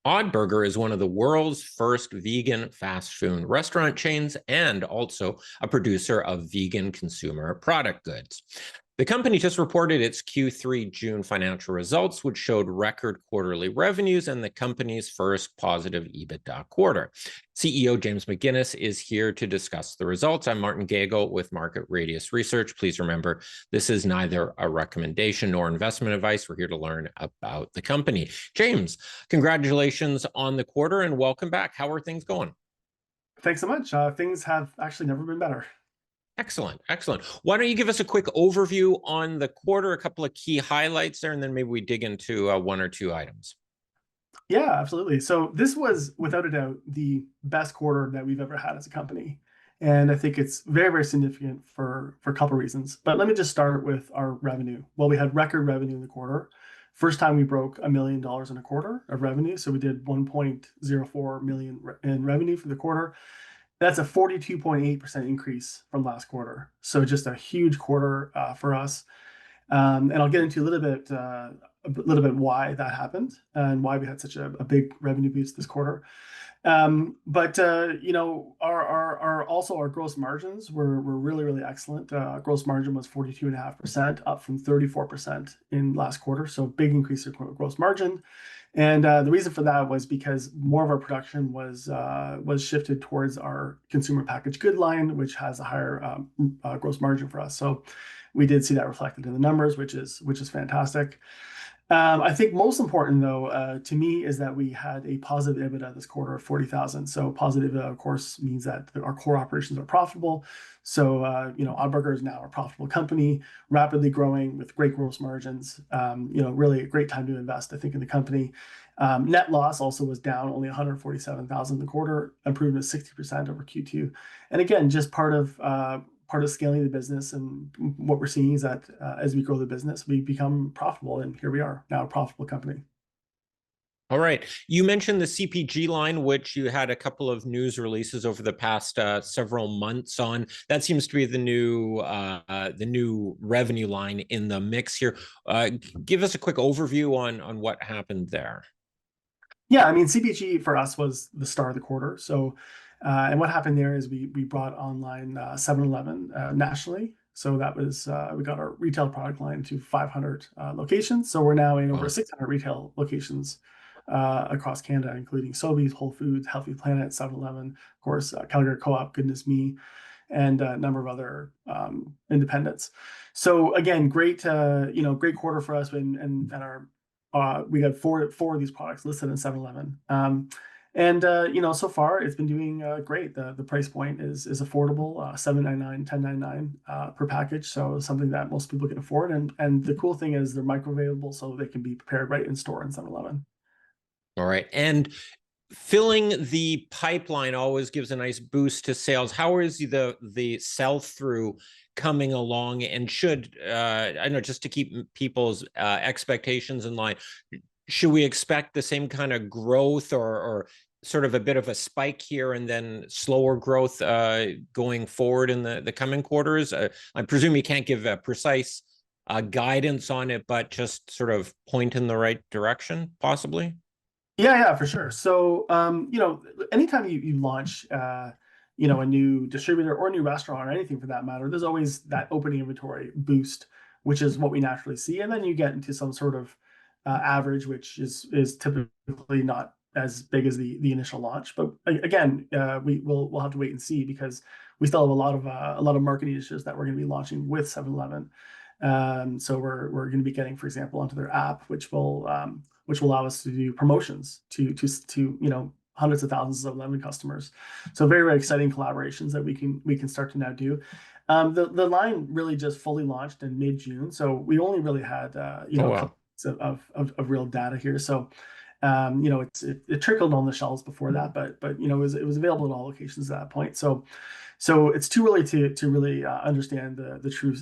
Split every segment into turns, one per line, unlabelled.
Odd Burger is one of the world's first vegan fast food restaurant chains and also a producer of vegan consumer product goods. The company just reported its Q3 June financial results, which showed record quarterly revenues and the company's first positive EBITDA quarter. CEO James McInnes is here to discuss the results. I'm Martin Gagel with Market Radius Research. Please remember, this is neither a recommendation nor investment advice. We're here to learn about the company. James, congratulations on the quarter and welcome back. How are things going?
Thanks so much. Things have actually never been better.
Excellent, excellent. Why don't you give us a quick overview on the quarter, a couple of key highlights there, and then maybe we dig into one or two items.
Yeah, absolutely. So this was, without a doubt, the best quarter that we've ever had as a company. And I think it's very, very significant for a couple of reasons. But let me just start with our revenue. Well, we had record revenue in the quarter. First time we broke $1 million in a quarter of revenue. So we did 1.04 million in revenue for the quarter. That's a 42.8% increase from last quarter. So just a huge quarter for us. And I'll get into a little bit why that happened and why we had such a big revenue boost this quarter. But our gross margins were really, really excellent. Gross margin was 42.5%, up from 34% in last quarter. So big increase in gross margin. And the reason for that was because more of our production was shifted towards our consumer packaged good line, which has a higher gross margin for us. So we did see that reflected in the numbers, which is fantastic. I think most important, though, to me, is that we had a positive EBITDA this quarter of $40,000. So positive, of course, means that our core operations are profitable. So, Odd Burger is now a profitable company, rapidly growing with great gross margins. Really a great time to invest, I think, in the company. Net loss also was down only $147,000 in the quarter, improvement of 60% over Q2. And again, just part of scaling the business, and what we're seeing is that as we grow the business, we become profitable, and here we are now, a profitable company.
All right. You mentioned the CPG line, which you had a couple of news releases over the past several months on. That seems to be the new revenue line in the mix here. Give us a quick overview on what happened there.
Yeah, I mean, CPG for us was the star of the quarter. So, and what happened there is we brought online 7-Eleven nationally. So that was we got our retail product line to 500 locations. So we're now in over 600 retail locations across Canada, including Sobeys, Whole Foods, Healthy Planet, 7-Eleven, of course, Calgary Co-op, Goodness Me, and a number of other independents. So again, great quarter for us, and we had four of these products listed in 7-Eleven. So far it's been doing great. The price point is affordable, $7.99, $10.99 per package. So something that most people can afford. And the cool thing is they're microwavable, so they can be prepared right in store in 7-Eleven.
All right. And filling the pipeline always gives a nice boost to sales. How is the sell-through coming along? And I know, just to keep people's expectations in line, should we expect the same kind of growth or sort of a bit of a spike here and then slower growth going forward in the coming quarters? I presume you can't give a precise guidance on it, but just sort of point in the right direction, possibly?
Yeah, for sure. So, anytime you launch, a new distributor or a new restaurant or anything for that matter, there's always that opening inventory boost, which is what we naturally see. And then you get into some sort of average, which is typically not as big as the initial launch. But again, we'll have to wait and see, because we still have a lot of marketing initiatives that we're going to be launching with 7-Eleven. So we're going to be getting, for example, onto their app, which will allow us to do promotions to hundreds of thousands of 7-Eleven customers. So very, very exciting collaborations that we can start to now do. The line really just fully launched in mid-June, so we only really had of real data here. So it trickled on the shelves before that, but it was available at all locations at that point. So it's too early to really understand the true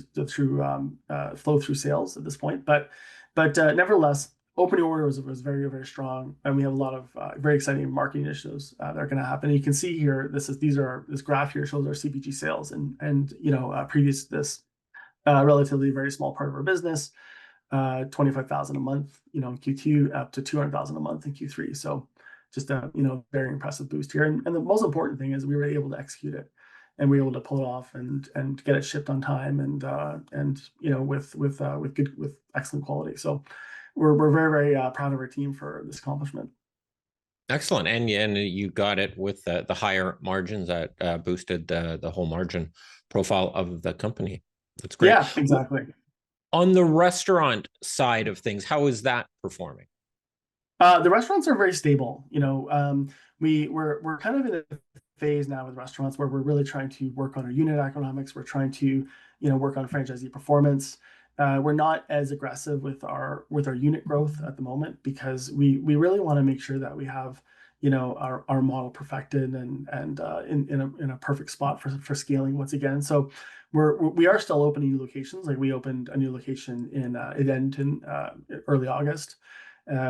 flow through sales at this point. But nevertheless, opening order was very, very strong, and we have a lot of very exciting marketing initiatives that are going to happen. And you can see here, this graph here shows our CPG sales, and previous to this, relatively very small part of our business, $25,000 a month, in Q2, up to $200,000 a month in Q3. So just a very impressive boost here. And the most important thing is we were able to execute it, and we were able to pull it off and get it shipped on time and with excellent quality. So we're very proud of our team for this accomplishment.
Excellent. And you got it with the higher margins that boosted the whole margin profile of the company. That's great.
Yeah, exactly.
On the restaurant side of things, how is that performing?
The restaurants are very stable. We're kind of in a phase now with restaurants where we're really trying to work on our unit economics. We're trying to, work on franchisee performance. We're not as aggressive with our unit growth at the moment because we really want to make sure that we have, our model perfected and in a perfect spot for scaling once again. So we are still opening new locations. Like we opened a new location in Edmonton early August.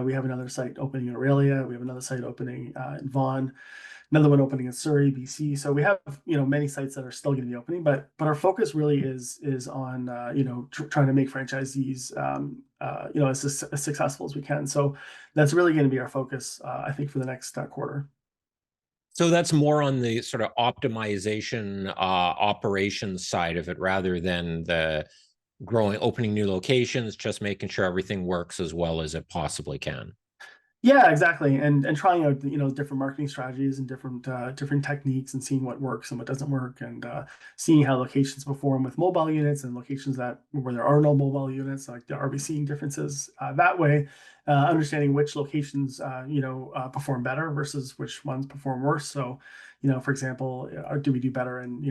We have another site opening in Aurelia. We have another site opening in Vaughan, another one opening in Surrey, BC. So we have many sites that are still going to be opening, but our focus really is on trying to make franchisees as successful as we can. So that's really going to be our focus, I think, for the next quarter.
So that's more on the sort of optimization operations side of it rather than the opening new locations, just making sure everything works as well as it possibly can.
Yeah, exactly. And trying out, different marketing strategies and different techniques and seeing what works and what doesn't work, and seeing how locations perform with mobile units and locations where there are no mobile units. Like, are we seeing differences that way? Understanding which locations perform better versus which ones perform worse. So, for example, do we do better in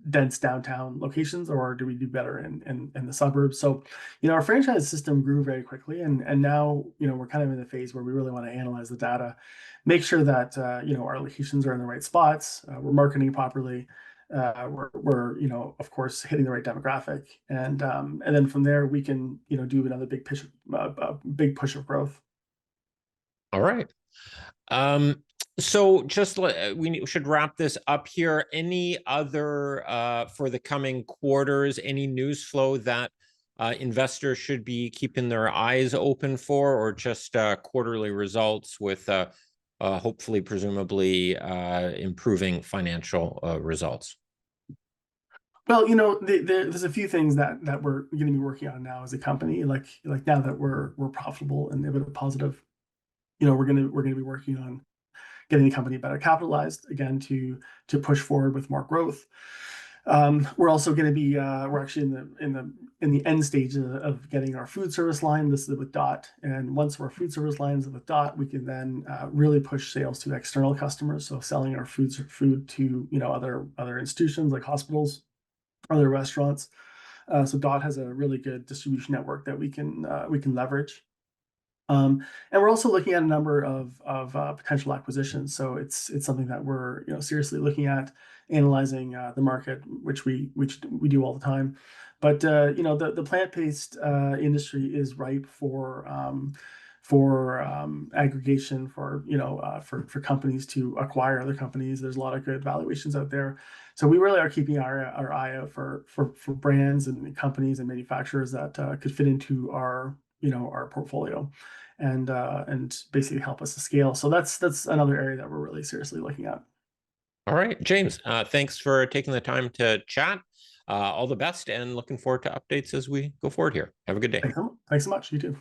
dense downtown locations, or do we do better in the suburbs? So, our franchise system grew very quickly, and now we're kind of in the phase where we really want to analyze the data, make sure that our locations are in the right spots, we're marketing properly, we're of course hitting the right demographic, and then from there we can do another big push of growth.
All right. So just we should wrap this up here. Any other for the coming quarters, any news flow that investors should be keeping their eyes open for, or just quarterly results with hopefully, presumably, improving financial results?
Well, there's a few things that we're going to be working on now as a company. Like now that we're profitable and EBITDA positive, we're gonna be working on getting the company better capitalized again to push forward with more growth. We're also going to be we're actually in the end stage of getting our food service line. This is with Dot, and once our food service lines with Dot, we can then really push sales to external customers. So selling our food to other institutions like hospitals, other restaurants. So Dot has a really good distribution network that we can leverage. And we're also looking at a number of potential acquisitions. So it's something that we're seriously looking at, analyzing the market, which we do all the time. But the plant-based industry is ripe for aggregation, for companies to acquire other companies. There's a lot of good valuations out there. So we really are keeping our eye out for brands and companies and manufacturers that could fit into our portfolio and basically help us to scale. So that's another area that we're really seriously looking at.
All right, James, thanks for taking the time to chat. All the best, and looking forward to updates as we go forward here. Have a good day.
Thanks so much. You too.